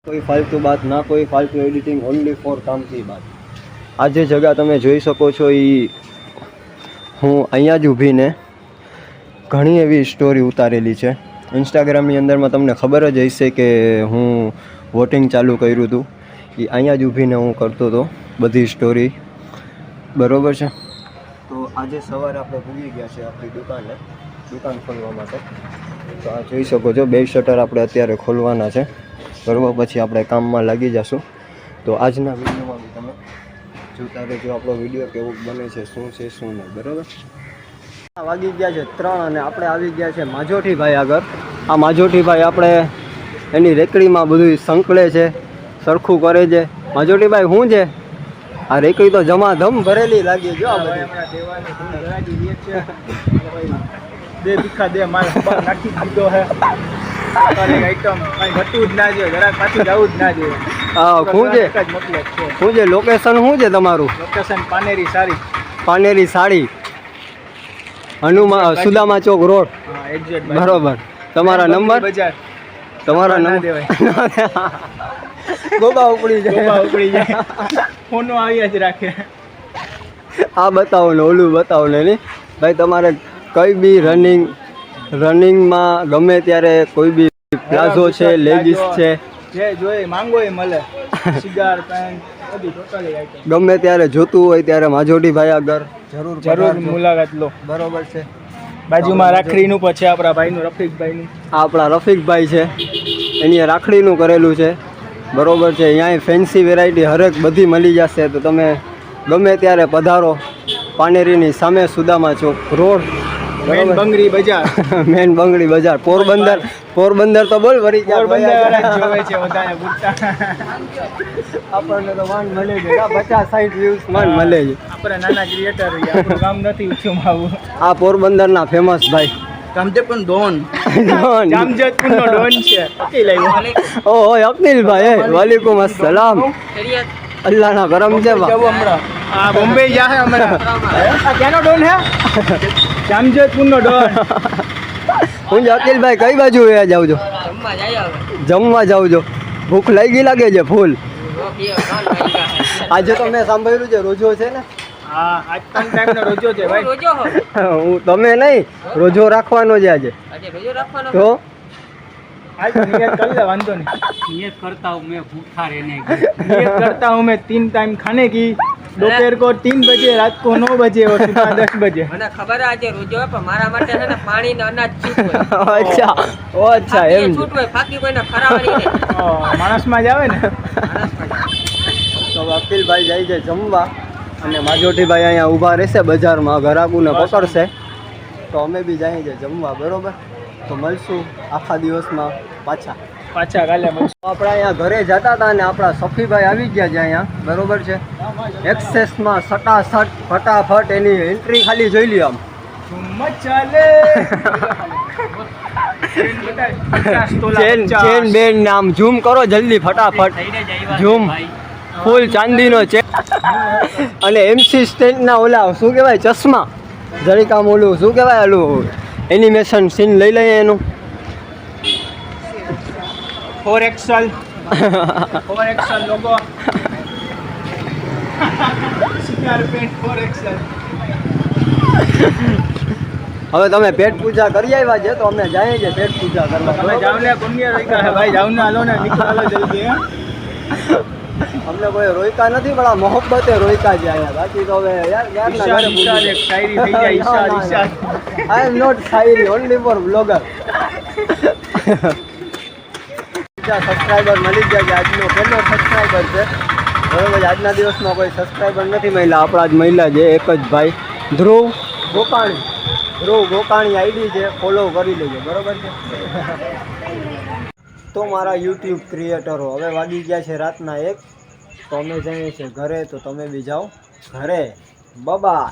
कोई फालतू बात ना कोई फालतू एडिटिंग ओनली फॉर काम की बात। आज જે જગ્યા તમે જોઈ શકો છો એ હું અહીંયા જ ઊભીને ઘણી એવી સ્ટોરી ઉતારેલી છે ઇન્સ્ટાગ્રામની અંદરમાં. તમને ખબર જ હશે કે હું વોટિંગ ચાલુ કર્યું હતું એ અહીંયા જ ઊભીને હું કરતો હતો બધી સ્ટોરી, બરાબર છે. તો આજે સવારે આપણે ભૂલી ગયા છે આપણી દુકાન ખોલવા માટે. તો આ જોઈ શકો છો, બે શટર આપણે અત્યારે ખોલવાના છે, બરાબર. પછી આપણે કામમાં લાગી જશું. તો આજના વિડીયોમાં બી તમે જોતા રહેજો આપણો વિડીયો કેવો બને છે, શું છે શું નહીં, બરાબર. વાગી ગયા છે 3 અને આપણે આવી ગયા છે માજોઠીભાઈ આગળ. આ માજોઠીભાઈ આપણે એની રેકડીમાં બધું સંકળે છે, સરખું કરે છે. માજોઠીભાઈ શું છે આ રેકડી તો જમાધમ ભરેલી લાગી જો. આ બધી દે ભીખા દે મારે નાખી દીધો હે આઈટમ કઈ ઘટવું જ ના જોઈએ, જરાક પાછું જવું જ ના જોઈએ. હા શું છે શું છે લોકેશન શું છે તમારું? લોકેશન પાનેરી સાડી, પાનેરી સાડી, હનુમાન સુદામા ચોક રોડ, બરોબર. તમારા નંબર? તમારા નંબર ગોબા ઉપડી જાય ફોનો આવ્યા જ રાખે. આ બતાવો ને ઓલું બતાવો ને નહીં ભાઈ. તમારે કઈ બી રનિંગમાં ગમે ત્યારે કોઈ બી પ્લાઝો છે, લેગીસ છે, જે જોઈએ માંગો એ મળે. સિગાર પેન્ટ બધી ટોટલી આઈટમ ગમે ત્યારે જોતું હોય ત્યારે માજોઠીભાઈ આગળ જરૂર મુલાકાત લો, બરોબર છે. બાજુમાં રાખડીનું પછી આપણા ભાઈનું રફીકભાઈનું, આપણા રફીકભાઈ છે એની રાખડીનું કરેલું છે, બરોબર છે. અહીંયા ફેન્સી વેરાયટી હરેક બધી મળી જશે. તો તમે ગમે ત્યારે પધારો. પાનેરીની સામે સુદામા ચોક રોડ, મેન બંગડી બજાર. મેન બંગડી બજાર, પોરબંદર તો બોલ વરી પોરબંદર જોવે છે બધાને પૂછતા. આપણને તો માંડ મળે છે 50-60 વ્યૂઝ માંડ મળે છે. આપણે નાના ક્રિએટર આપણું કામ નથી ઊંચું આવું. આ પોરબંદરના ફેમસ ભાઈ જામજેતપુર ડોન છે. અકીલ આવ્યો. ઓહો અકીલભાઈ, વાલેકુમ અસલામ. અલ્લાહના કરમ છે. આ બોમ્બે જાહે હમણાં. આ ક્યાંનો ડોન હે? જામજેતપુરનો ડોન. હું અકીલભાઈ કઈ બાજુ વયા જાવ છો? જમવા જાવ છો. ભૂખ લાગી લાગે છે ફૂલ. આજે તો મેં સાંભળ્યું છે રોજો છે ને? હા, આજ 3 ટાઈમનો રોજો છે ભાઈ. હું તમે નહીં, રોજો રાખવાનો છે આજે. તો आज नियत कर ले, वांदो नहीं. नियत करता हूँ मैं भूखा रहने की. नियत करता हूँ मैं 3 टाइम खाने की. दोपहर को 3 बजे, रात को 9 बजे और सुबह 10 बजे. મને ખબર આજે રોજો પણ મારા માટે છે ને પાણી ને અનાજ છૂટ હોય. અચ્છા ઓ અચ્છા એમ છૂટ હોય, બાકી કોઈને ખરાવારી નહીં. માણસમાં જ આવે ને. તો અકીલભાઈ જાય છે જમવા અને માજોઠીભાઈ અહીંયા ઊભા રહેશે બજારમાં, ઘરાકુને પકડશે. તો અમે બી જઈએ છીએ જમવા, બરોબર. તો મળશું આખા દિવસમાં પાછા કાલે મળશું. આપણે અહીંયા ઘરે જતા હતા અને આપણા સફીભાઈ આવી ગયા છે અહીંયા, બરોબર છે. એક્સેસમાં સટાસટ ફટાફટ એની એન્ટ્રી ખાલી જોઈ લ્યો આમ. ચેન બેન નામ ઝૂમ કરો જલ્દી ફટાફટ. ઝૂમ ફૂલ ચાંદીનો ચેન અને MC સ્ટેન્ડના ઓલા શું કહેવાય ચશ્મા, જરીક આમ ઓલું શું કહેવાય ઓલું એનિમેશન સીન લઈ લઈએ એનું. 4XL logo. Cigar pant 4XL. હવે તમે પેટ પૂજા કરી આવ્યા છે તો અમે જઈએ છીએ પેટ પૂજા કરવા. તમે જાવ ને પુણ્ય રોઈકા હે ભાઈ, જાવ ને હાલો ને નીકળો જલ્દી. અમને કોઈ રોયકા નથી પણ આ મોહબ્બતે રોયકા છે અહીંયા. બાકી તો હવે યાર એક શાયરી થઈ જાય. ઈશાર આઈ એમ નોટ શાયરી, ઓનલી ફોર બ્લોગર. સબસ્ક્રાઈબર મળી ગયા છે. આજનો પહેલો સબસ્ક્રાઈબર છે, બરોબર. આજના દિવસમાં કોઈ સબસ્ક્રાઈબર નથી મળ્યા. આપણા જ મહિલા છે એક જ ભાઈ, ધ્રુવ ગોકાણી આઈડી છે, ફોલો કરી લેજો, બરોબર છે. તો મારા યુટ્યુબ ક્રિએટરો હવે વાગી ગયા છે રાતના 1. તો અમે જઈએ છીએ ઘરે, તો તમે બી જાઓ ઘરે. બાય.